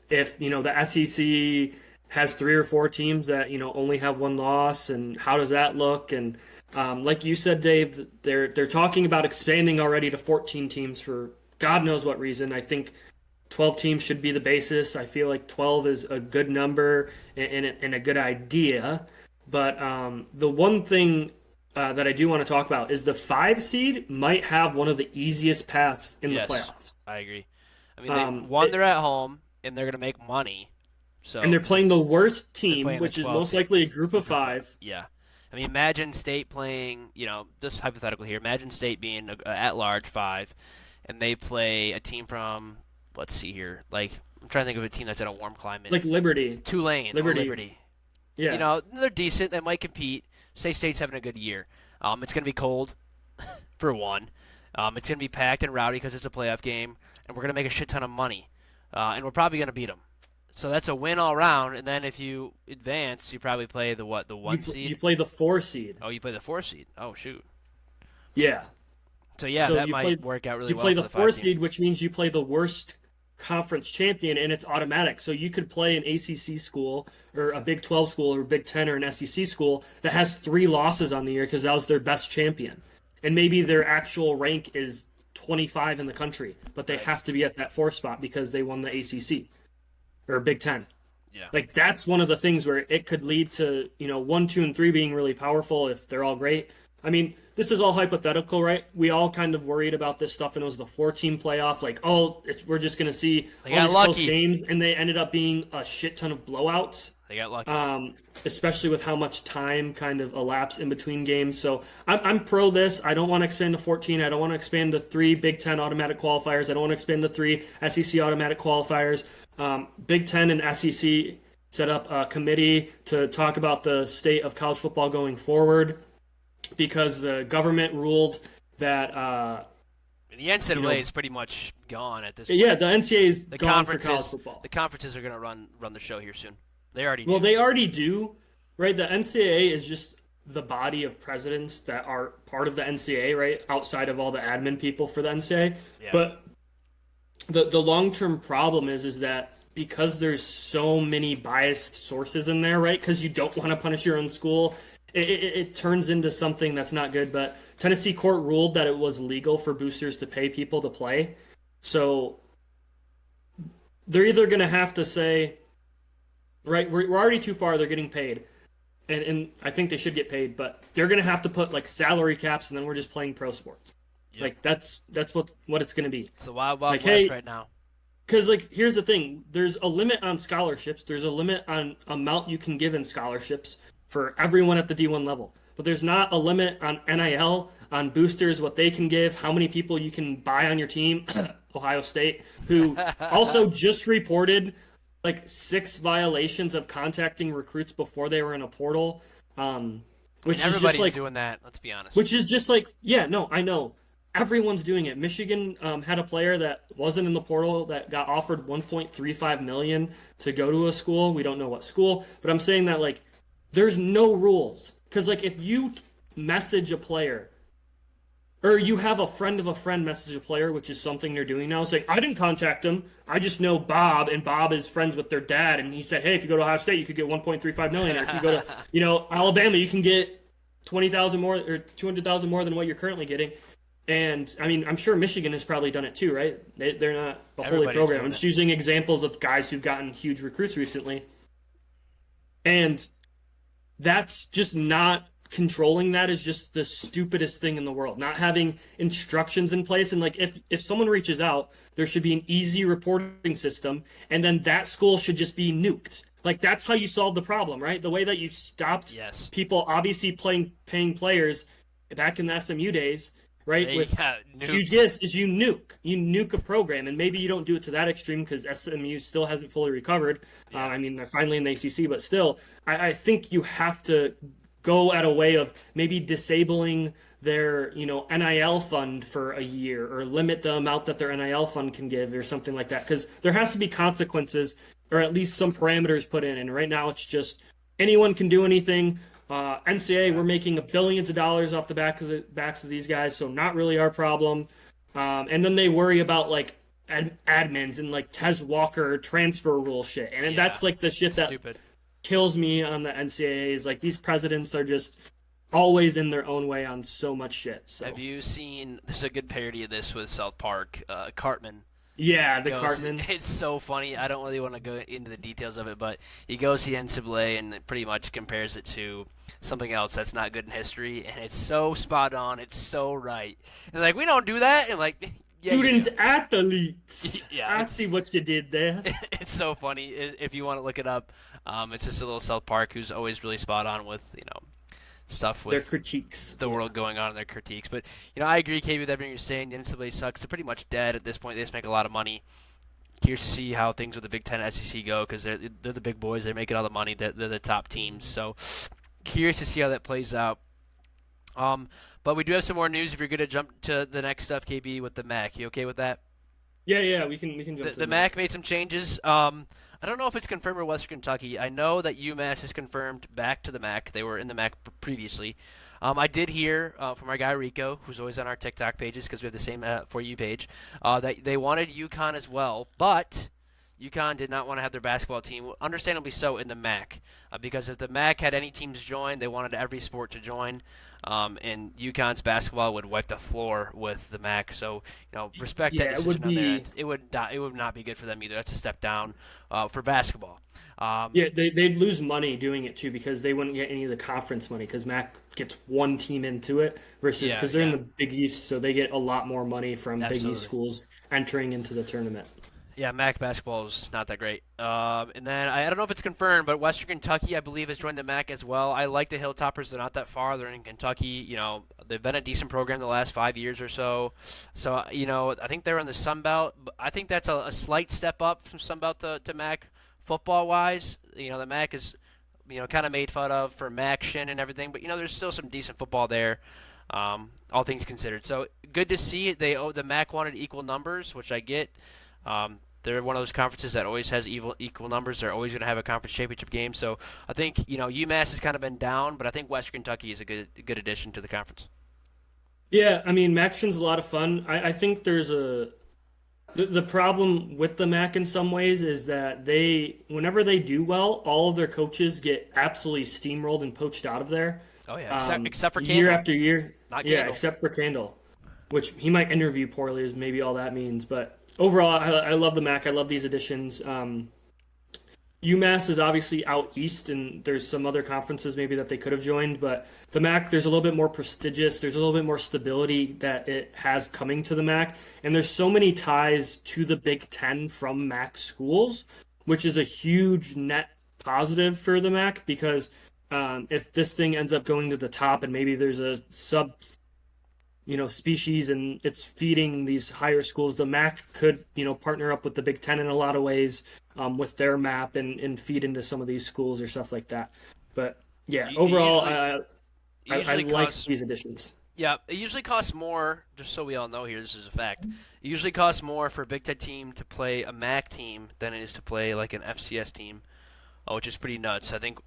If the SEC has 3 or 4 teams that only have 1 loss, and how does that look? And like you said, Dave, they're talking about expanding already to 14 teams for God knows what reason. I think 12 teams should be the basis. I feel like 12 is a good number and a good idea. But the one thing that I do want to talk about is the 5 seed might have one of the easiest paths in the Yes, playoffs. I agree. I mean, they're at home and they're going to make money. So And they're playing the worst they're team, playing the which is 12 most team. likely a group of 5. Yeah. I mean, imagine State playing, just hypothetical here. Imagine State being at large 5, and they play a team from, let's see here, like, I'm trying to think of a team that's in a warm climate. Like Liberty. Tulane or Liberty. Yeah. They're decent. They might compete. Say State's having a good year. It's going to be cold, for one. It's going to be packed and rowdy because it's a playoff game, and we're going to make a shit ton of money. And we're probably going to beat them. So that's a win all around. And then if you advance, you probably play the 1 seed? You play the 4 seed. Oh, you play the 4 seed. Oh, shoot. Yeah. So, yeah, So that you might play work out really you well play for the the 4 5 team. seed, which means you play the worst conference champion, and it's automatic. So you could play an ACC school or a Big 12 school or Big 10 or an SEC school that has 3 losses on the year because that was their best champion. And maybe their actual rank is 25 in the country, but they have to be at that 4 spot because they won the ACC or Big 10. Yeah. Like that's one of the things where it could lead to, 1, 2, and 3 being really powerful if they're all great. I mean, this is all hypothetical, right? We all kind of worried about this stuff, and it was the 4-team playoff. Like, we're just going to see They all got these close lucky. games, and they ended up being a shit ton of blowouts. They got lucky. Especially with how much time kind of elapsed in between games. So I'm pro this. I don't want to expand to 14. I don't want to expand to 3 Big 10 automatic qualifiers. I don't want to expand to 3 SEC automatic qualifiers. Big 10 and SEC set up a committee to talk about the state of college football going forward because the government ruled that the NCAA is pretty much gone at this point. yeah, the NCAA is The gone for college conferences, football. the conferences are going to run the show here soon. They already Well, do. they already do, right? The NCAA is just the body of presidents that are part of the NCAA, right? Outside of all the admin people for the NCAA. Yeah. But the long-term problem is that because there's so many biased sources in there, right? Because you don't want to punish your own school, it turns into something that's not good. But Tennessee court ruled that it was legal for boosters to pay people to play. So they're either going to have to say, right, we're already too far, they're getting paid. And I think they should get paid, but they're going to have to put like salary caps and then we're just playing pro sports. Yep. Like that's what it's going to be. It's the wild, wild Like, west hey, right now. because like here's the thing, there's a limit on scholarships, there's a limit on amount you can give in scholarships for everyone at the D1 level. But there's not a limit on NIL, on boosters, what they can give, how many people you can buy on your team. Ohio State, who also just reported like 6 violations of contacting recruits before they were in a portal. Which is Everybody's just like doing that. Let's be honest. which is just like, yeah, no, I know. Everyone's doing it. Michigan had a player that wasn't in the portal that got offered 1.35 million to go to a school. We don't know what school, but I'm saying that like there's no rules. Because like if you message a player or you have a friend of a friend message a player, which is something they're doing now, saying, I didn't contact him. I just know Bob, and Bob is friends with their dad. And he said, hey, if you go to Ohio State, you could get 1.35 million. Or if you go to, Alabama, you can get 20,000 more or 200,000 more than what you're currently getting. And I mean, I'm sure Michigan has probably done it too, right? They're not a holy program. I'm just using examples of guys who've gotten huge recruits recently. And that's just not controlling. That is just the stupidest thing in the world. Not having instructions in place. And like if someone reaches out, there should be an easy reporting system, and then that school should just be nuked. Like that's how you solve the problem, right? The way that you stopped people obviously paying players back in the SMU days, right? With huge gifts is you nuke a program, and maybe you don't do it to that extreme because SMU still hasn't fully recovered. Yeah. I mean, they're finally in the ACC, but still, I think you have to go at a way of maybe disabling their NIL fund for a year, or limit the amount that their NIL fund can give, or something like that, because there has to be consequences, or at least some parameters put in. And right now it's just anyone can do anything. NCAA, we're making billions of dollars off the backs of these guys, so not really our problem. And then they worry about like admins and like Tez Walker transfer rule shit, and that's like the shit that stupid. Kills me on the NCAA. Is like these presidents are just always in their own way on so much shit. So. Have you seen? There's a good parody of this with South Park. Cartman. Yeah, the Cartman. It's so funny. I don't really want to go into the details of it, but he goes to the NCAA and pretty much compares it to something else that's not good in history, and it's so spot on. It's so right. And like, we don't do that. And like, yeah, student athletes. Yeah, I see what you did there. It's so funny. If you want to look it up, it's just a little South Park who's always really spot on with stuff with their critiques, the world going on, and their critiques. But I agree, KB, with everything you're saying. The NCAA sucks. They're pretty much dead at this point. They just make a lot of money. Curious to see how things with the Big Ten, SEC go, because they're the big boys. They're making all the money. They're the top teams. So curious to see how that plays out. But we do have some more news. If you're going to jump to the next stuff, KB, with the MAC, you okay with that? Yeah, we can jump. The MAC made some changes. I don't know if it's confirmed for Western Kentucky. I know that UMass is confirmed back to the MAC. They were in the MAC previously. I did hear from our guy Rico, who's always on our TikTok pages because we have the same For You page, that they wanted UConn as well, but UConn did not want to have their basketball team, understandably so, in the MAC, because if the MAC had any teams join, they wanted every sport to join, and UConn's basketball would wipe the floor with the MAC. So, respect that decision on their end. It would not be good for them either. That's a step down for basketball. They'd lose money doing it too, because they wouldn't get any of the conference money, because MAC gets one team into it versus because they're in the Big East, so they get a lot more money from Big East schools entering into the tournament. Yeah, MAC basketball is not that great. And then I don't know if it's confirmed, but Western Kentucky, I believe, has joined the MAC as well. I like the Hilltoppers. They're not that far. They're in Kentucky. They've been a decent program the last 5 years or so. So, I think they're in the Sun Belt. I think that's a slight step up from Sun Belt to MAC football-wise. The MAC is, kind of made fun of for MACtion and everything. But, there's still some decent football there, all things considered. So, good to see. The MAC wanted equal numbers, which I get. They're one of those conferences that always has equal numbers. They're always going to have a conference championship game. So I think UMass has kind of been down, but I think Western Kentucky is a good addition to the conference. Yeah, I mean, Maction's a lot of fun. I think there's the problem with the MAC in some ways is that whenever they do well, all of their coaches get absolutely steamrolled and poached out of there, Oh yeah, except for year Candle, after year. not Yeah, Candle. except for Kendall, which he might interview poorly, is maybe all that means. But overall, I love the MAC. I love these additions. UMass is obviously out east, and there's some other conferences maybe that they could have joined, but the MAC, there's a little bit more prestigious. There's a little bit more stability that it has coming to the MAC, and there's so many ties to the Big Ten from MAC schools, which is a huge net positive for the MAC because if this thing ends up going to the top and maybe there's a sub species and it's feeding these higher schools. The MAC could, partner up with the Big Ten in a lot of ways with their map and feed into some of these schools or stuff like that. But yeah, overall, I Usually like costs. these additions. Yeah, it usually costs more. Just so we all know here, this is a fact. It usually costs more for a Big Ten team to play a MAC team than it is to play like an FCS team. Which is pretty nuts. I think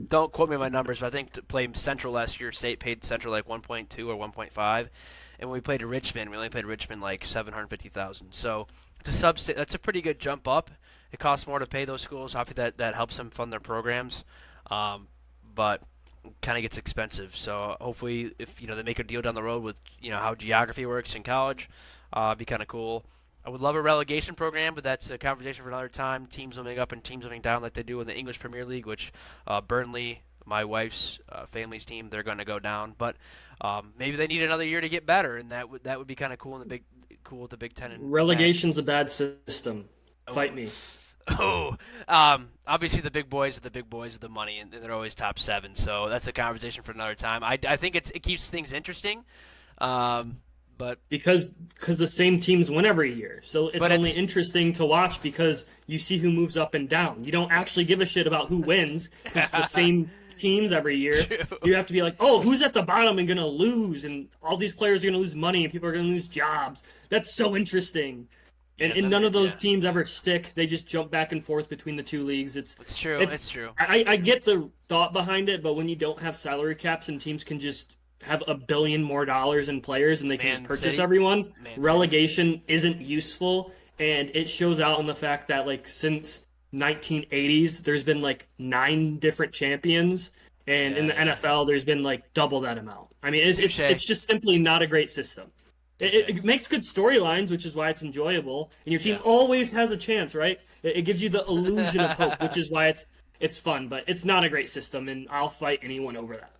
don't quote me on my numbers, but I think to play Central last year, State paid Central like 1.2 or 1.5, and when we played Richmond, we only paid Richmond like 750,000. So that's a pretty good jump up. It costs more to pay those schools. Obviously, that helps them fund their programs, but kind of gets expensive. So hopefully, if they make a deal down the road with how geography works in college, it'd be kind of cool. I would love a relegation program, but that's a conversation for another time. Teams moving up and teams moving down like they do in the English Premier League, which Burnley, my wife's family's team, they're going to go down. But maybe they need another year to get better, and that would be kind of cool in the cool with the Big Ten and MAC. Relegation's a bad system. Oh, Fight me. oh, obviously the big boys are the big boys with the money, and they're always top seven. So that's a conversation for another time. I think it keeps things interesting. But Because the same teams win every year. So it's but only it's interesting to watch because you see who moves up and down. You don't actually give a shit about who wins because it's the same teams every year. true. You have to be like, oh, who's at the bottom and gonna lose, and all these players are gonna lose money and people are gonna lose jobs. That's so interesting. And, Yeah, and none of those yeah. teams ever stick. They just jump back and forth between the two leagues. It's true. It's It's true. I get the thought behind it, but when you don't have salary caps and teams can just have $1 billion more dollars in players and they can just Man purchase City. everyone, Man City. relegation isn't useful. And it shows out in the fact that like since 1980s, there's been like 9 different champions, and in the Yeah, yeah. NFL, there's been like double that amount. I mean, it's Touche. it's just simply not a great system. It makes good storylines, which is why it's enjoyable, and your team Yeah. always has a chance, right? It gives you the illusion of hope, which is why it's fun, but it's not a great system, and I'll fight anyone over that.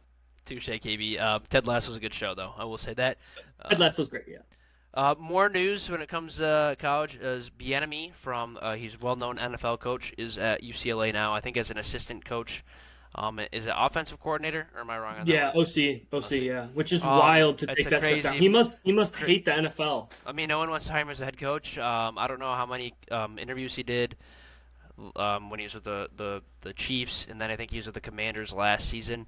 Touche, KB. Ted Lasso was a good show, though. I will say that. Ted Uh, Lasso's great, yeah. more news when it comes to college is Bieniemy from he's a well-known NFL coach is at UCLA now. I think as an assistant coach. Is it offensive coordinator or am I wrong on that Yeah, one? OC, yeah, which is Um, wild to it's take a that step down. crazy. He must hate the NFL. I mean, no one wants to hire him as a head coach. I don't know how many interviews he did when he was with the Chiefs, and then I think he was with the Commanders last season.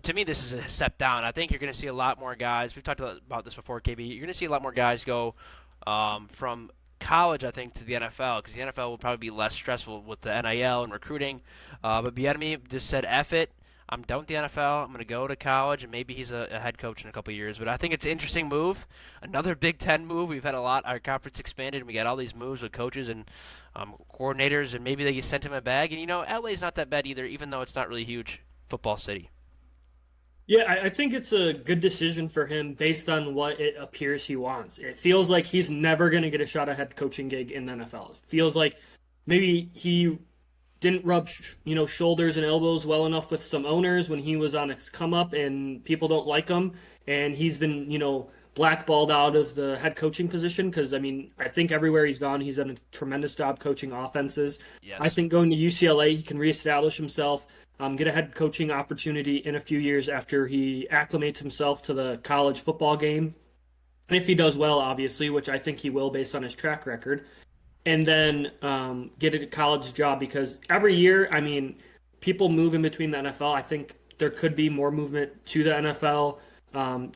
To me, this is a step down. I think you're going to see a lot more guys. We've talked about this before, KB. You're going to see a lot more guys go from college, I think, to the NFL because the NFL will probably be less stressful with the NIL and recruiting. But Bieniemy just said, "F it. I'm done with the NFL. I'm going to go to college, and maybe he's a head coach in a couple of years." But I think it's an interesting move. Another Big Ten move. We've had a lot. Our conference expanded, and we got all these moves with coaches and coordinators, and maybe they sent him a bag. And LA's not that bad either, even though it's not really a huge football city. Yeah, I think it's a good decision for him based on what it appears he wants. It feels like he's never going to get a shot at head coaching gig in the NFL. It feels like maybe he didn't rub shoulders and elbows well enough with some owners when he was on his come up, and people don't like him, and he's been blackballed out of the head coaching position because I mean I think everywhere he's gone he's done a tremendous job coaching offenses. I Yes. think going to UCLA he can reestablish himself, get a head coaching opportunity in a few years after he acclimates himself to the college football game, and if he does well, obviously, which I think he will based on his track record, and then get a college job because every year, I mean, people move in between the NFL. I think there could be more movement to the NFL.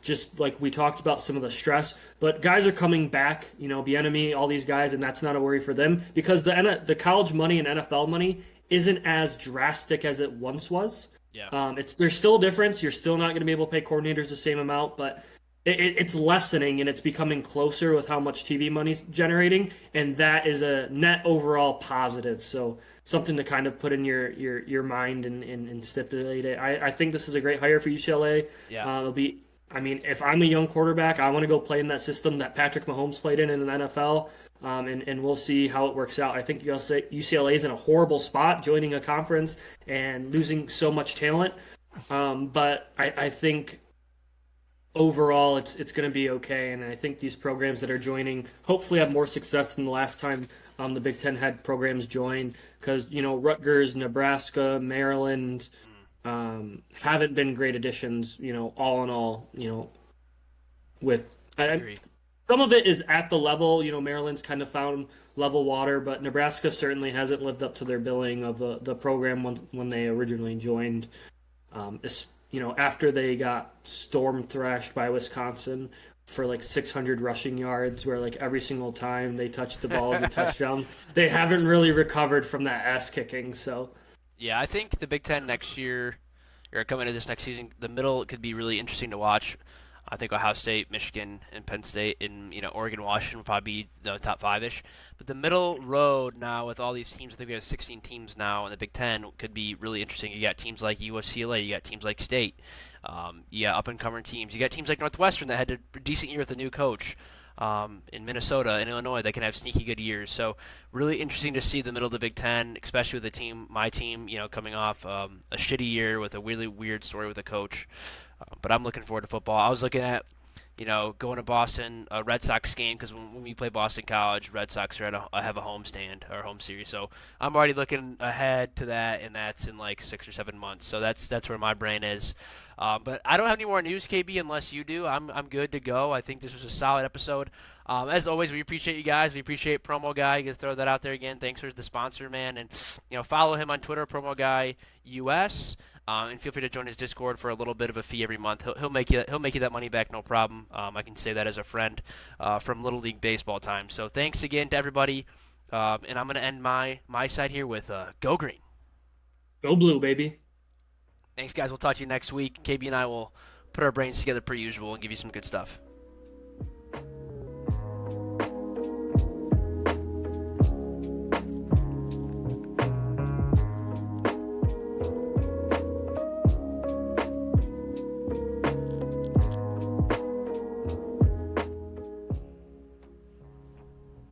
just like we talked about some of the stress. But guys are coming back, Bieniemy, all these guys, and that's not a worry for them because the college money and NFL money isn't as drastic as it once was. Yeah. There's still a difference. You're still not going to be able to pay coordinators the same amount, but it's lessening and it's becoming closer with how much TV money's generating, and that is a net overall positive. So something to kind of put in your mind and stipulate it. I think this is a great hire for UCLA. Yeah. It'll be. I mean, if I'm a young quarterback, I want to go play in that system that Patrick Mahomes played in the NFL, and we'll see how it works out. I think UCLA is in a horrible spot, joining a conference and losing so much talent. But I think overall it's going to be okay, and I think these programs that are joining hopefully have more success than the last time the Big Ten had programs join because Rutgers, Nebraska, Maryland haven't been great additions. All in all, with I agree. some of it is at the level. Maryland's kind of found level water, but Nebraska certainly hasn't lived up to their billing of the program when they originally joined. After they got storm thrashed by Wisconsin for like 600 rushing yards, where like every single time they touched the ball as a touchdown, they haven't really recovered from that ass kicking. So Yeah, I think the Big Ten next year, or coming into this next season, the middle could be really interesting to watch. I think Ohio State, Michigan, and Penn State, and Oregon, Washington will probably be the top five-ish. But the middle road now with all these teams, I think we have 16 teams now in the Big Ten, could be really interesting. You got teams like UCLA, you got teams like State, you got up-and-coming teams. You got teams like Northwestern that had a decent year with a new coach. In Minnesota and Illinois, they can have sneaky good years. So really interesting to see the middle of the Big Ten, especially with the team, my team, coming off a shitty year with a really weird story with a coach. But I'm looking forward to football. I was looking at, going to Boston, a Red Sox game, because when we play Boston College, Red Sox have a home stand or home series. So I'm already looking ahead to that, and that's in like 6 or 7 months. So that's where my brain is. But I don't have any more news, KB, unless you do. I'm good to go. I think this was a solid episode. As always, we appreciate you guys. We appreciate Promo Guy. You can throw that out there again. Thanks for the sponsor, man. And follow him on Twitter, Promo Guy US. And feel free to join his Discord for a little bit of a fee every month. He'll make you that money back, no problem. I can say that as a friend from Little League baseball time. So thanks again to everybody. And I'm gonna end my side here with Go Green. go blue, baby. Thanks, guys. We'll talk to you next week. KB and I will put our brains together per usual and give you some good stuff.